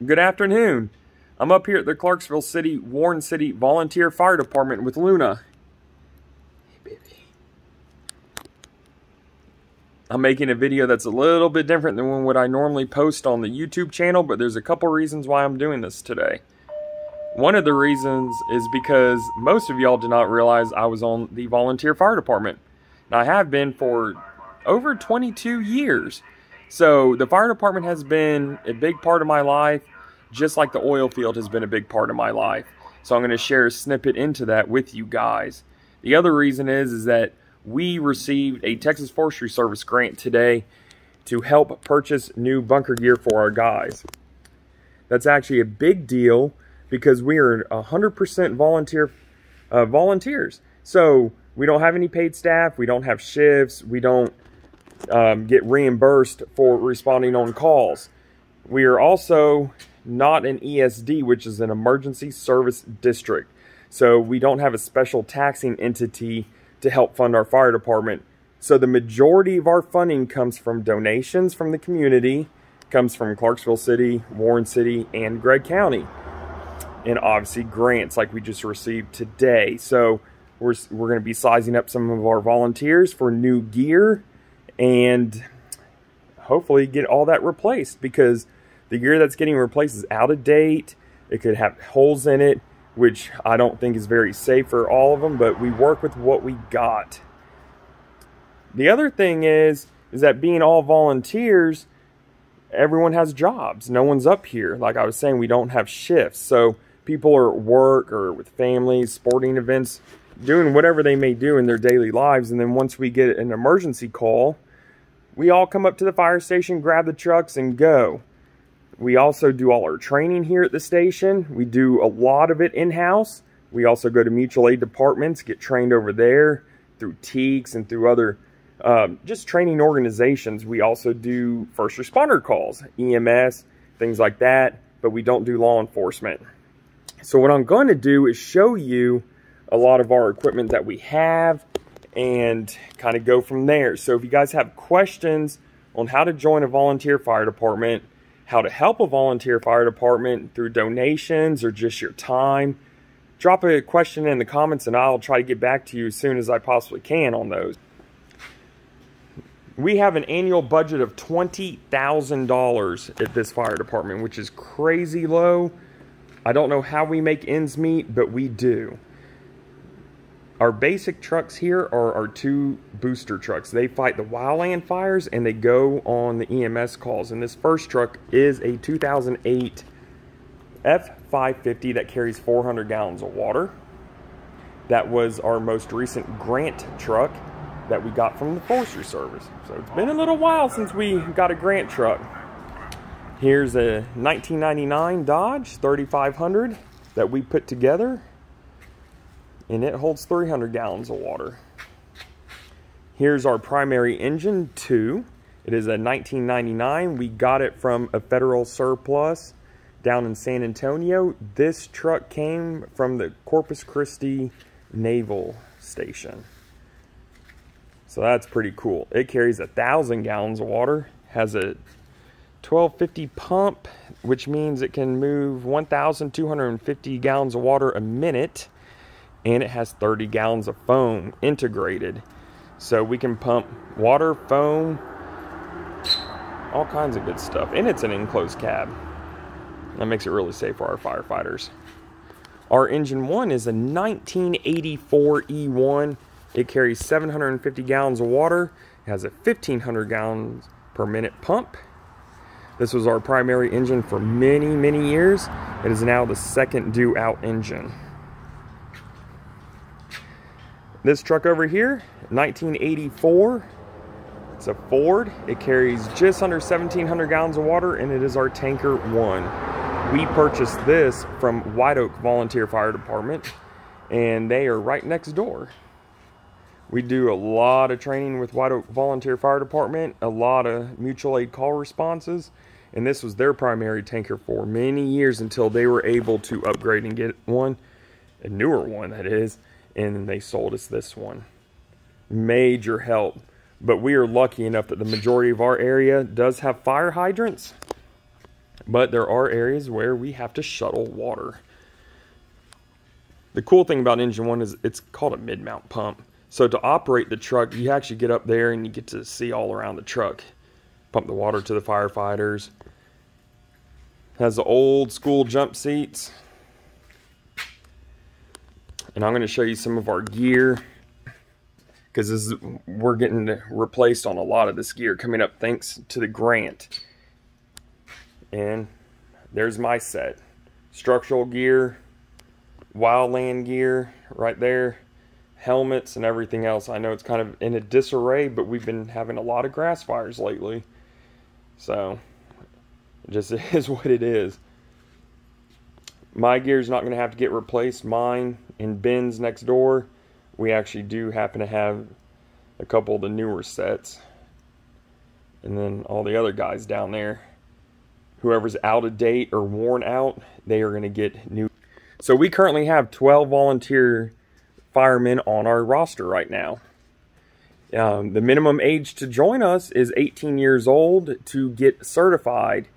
Good afternoon. I'm up here at the Clarksville City, Warren City Volunteer Fire Department with Luna. Hey, baby. I'm making a video that's a little bit different than what I normally post on the YouTube channel, but there's a couple reasons why I'm doing this today. One of the reasons is because most of y'all did not realize I was on the Volunteer Fire Department. And I have been for over 22 years. So the fire department has been a big part of my life, just like the oil field has been a big part of my life. So I'm going to share a snippet into that with you guys. The other reason is that we received a Texas Forestry Service grant today to help purchase new bunker gear for our guys. That's actually a big deal because we are 100% volunteers. So we don't have any paid staff, we don't have shifts, we don't get reimbursed for responding on calls. We are also not an ESD, which is an emergency service district. So we don't have a special taxing entity to help fund our fire department. So the majority of our funding comes from donations from the community, comes from Clarksville City, Warren City, and Gregg County. And obviously grants like we just received today. So we're going to be sizing up some of our volunteers for new gear and hopefully get all that replaced, because the gear that's getting replaced is out of date. It could have holes in it, which I don't think is very safe for all of them, but we work with what we got. The other thing is that being all volunteers, everyone has jobs. No one's up here. Like I was saying, we don't have shifts. So people are at work or with families, sporting events, doing whatever they may do in their daily lives. And then once we get an emergency call, we all come up to the fire station, grab the trucks, and go. We also do all our training here at the station. We do a lot of it in-house. We also go to mutual aid departments, get trained over there through TEACs and through other just training organizations. We also do first responder calls, EMS, things like that, but we don't do law enforcement. So what I'm going to do is show you a lot of our equipment that we have and kind of go from there. So if you guys have questions on how to join a volunteer fire department, how to help a volunteer fire department through donations or just your time, drop a question in the comments and I'll try to get back to you as soon as I possibly can on those. We have an annual budget of $20,000 at this fire department, which is crazy low. I don't know how we make ends meet, but we do. Our basic trucks here are our two booster trucks. They fight the wildland fires and they go on the EMS calls. And this first truck is a 2008 F550 that carries 400 gallons of water. That was our most recent grant truck that we got from the Forestry Service. So it's been a little while since we got a grant truck. Here's a 1999 Dodge 3500 that we put together, and it holds 300 gallons of water. Here's our primary engine 2. It is a 1999. We got it from a federal surplus down in San Antonio. This truck came from the Corpus Christi Naval Station. So that's pretty cool. It carries 1,000 gallons of water, has a 1250 pump, which means it can move 1,250 gallons of water a minute, and it has 30 gallons of foam integrated. So we can pump water, foam, all kinds of good stuff. And it's an enclosed cab. That makes it really safe for our firefighters. Our engine 1 is a 1984 E1. It carries 750 gallons of water. It has a 1,500 gallons per minute pump. This was our primary engine for many, many years. It is now the second due-out engine. This truck over here, 1984. It's a Ford. It carries just under 1,700 gallons of water, and it is our Tanker 1. We purchased this from White Oak Volunteer Fire Department, and they are right next door. We do a lot of training with White Oak Volunteer Fire Department, a lot of mutual aid call responses, and this was their primary tanker for many years until they were able to upgrade and get one, a newer one that is, and they sold us this one. Major help. But we are lucky enough that the majority of our area does have fire hydrants. But there are areas where we have to shuttle water. The cool thing about Engine 1 is it's called a mid-mount pump. So to operate the truck, you actually get up there and you get to see all around the truck. Pump the water to the firefighters. Has the old school jump seats. And I'm going to show you some of our gear, because we're getting replaced on a lot of this gear coming up thanks to the grant. And there's my set. Structural gear, wildland gear right there, helmets and everything else. I know it's kind of in a disarray, but we've been having a lot of grass fires lately. So it just is what it is. My gear is not going to have to get replaced. Mine in bins next door. We actually do happen to have a couple of the newer sets. And then all the other guys down there, whoever's out of date or worn out, they are going to get new. So we currently have 12 volunteer firemen on our roster right now. The minimum age to join us is 18 years old to get certified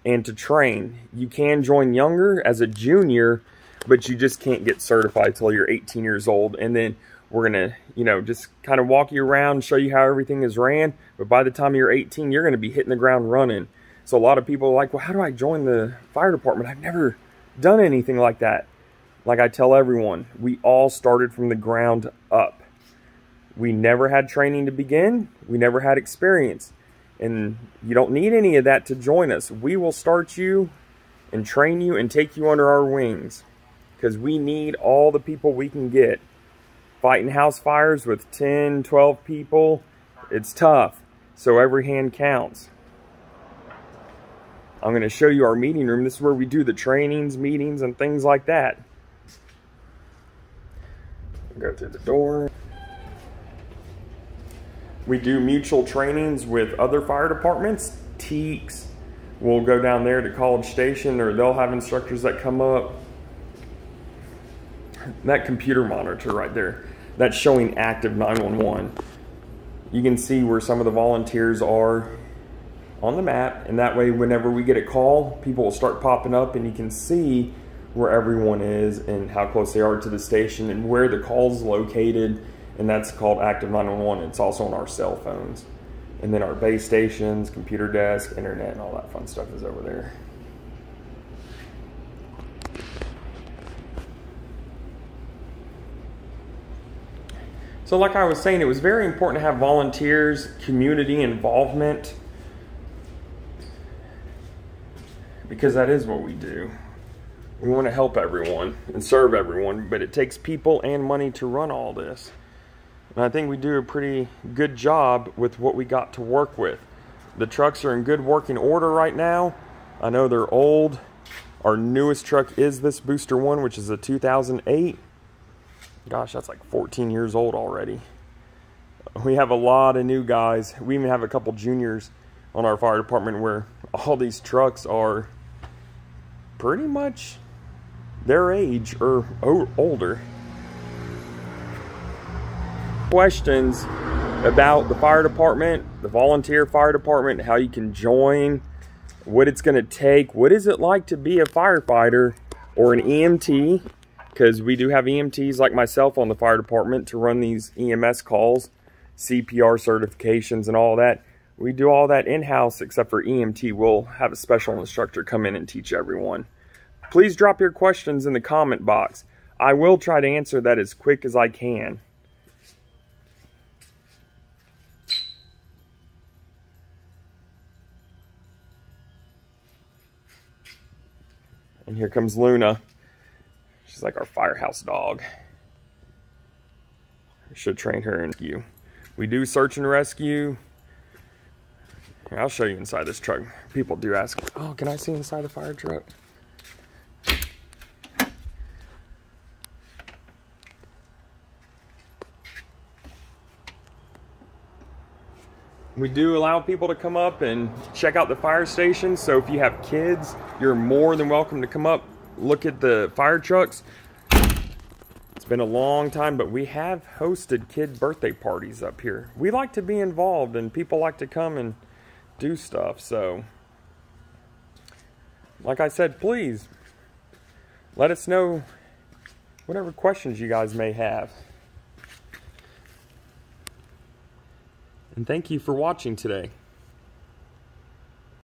and to train. You can join younger as a junior, but you just can't get certified till you're 18 years old. And then we're gonna, just kind of walk you around, show you how everything is ran. But by the time you're 18, you're gonna be hitting the ground running. So a lot of people are like, well, how do I join the fire department? I've never done anything like that. Like I tell everyone, we all started from the ground up. We never had training to begin. We never had experience. And you don't need any of that to join us. We will start you and train you and take you under our wings, because we need all the people we can get. Fighting house fires with 10, 12 people, it's tough. So every hand counts. I'm going to show you our meeting room. This is where we do the trainings, meetings, and things like that. Go through the door. We do mutual trainings with other fire departments. Teaks will go down there to College Station, or they'll have instructors that come up. That computer monitor right there, that's showing active 911. You can see where some of the volunteers are on the map, and that way whenever we get a call, people will start popping up and you can see where everyone is and how close they are to the station and where the call's located. And that's called active 911. It's also on our cell phones. And then our base stations, computer desk, internet, and all that fun stuff is over there. So like I was saying, it was very important to have volunteers, community involvement, because that is what we do. We want to help everyone and serve everyone, but it takes people and money to run all this. And I think we do a pretty good job with what we got to work with. The trucks are in good working order right now. I know they're old. Our newest truck is this Booster 1, which is a 2008. Gosh, that's like 14 years old already. We have a lot of new guys. We even have a couple juniors on our fire department where all these trucks are pretty much their age or older. Questions about the fire department, the volunteer fire department, how you can join, what it's going to take, what is it like to be a firefighter or an EMT, because we do have EMTs like myself on the fire department to run these EMS calls, CPR certifications and all that. We do all that in-house except for EMT. We'll have a special instructor come in and teach everyone. Please drop your questions in the comment box. I will try to answer that as quick as I can. And here comes Luna. She's like our firehouse dog. I should train her in rescue. We do search and rescue. Here, I'll show you inside this truck. People do ask, oh, can I see inside the fire truck? We do allow people to come up and check out the fire station. So if you have kids, you're more than welcome to come up, look at the fire trucks. It's been a long time, but we have hosted kid birthday parties up here. We like to be involved and people like to come and do stuff. So like I said, please let us know whatever questions you guys may have. And thank you for watching today.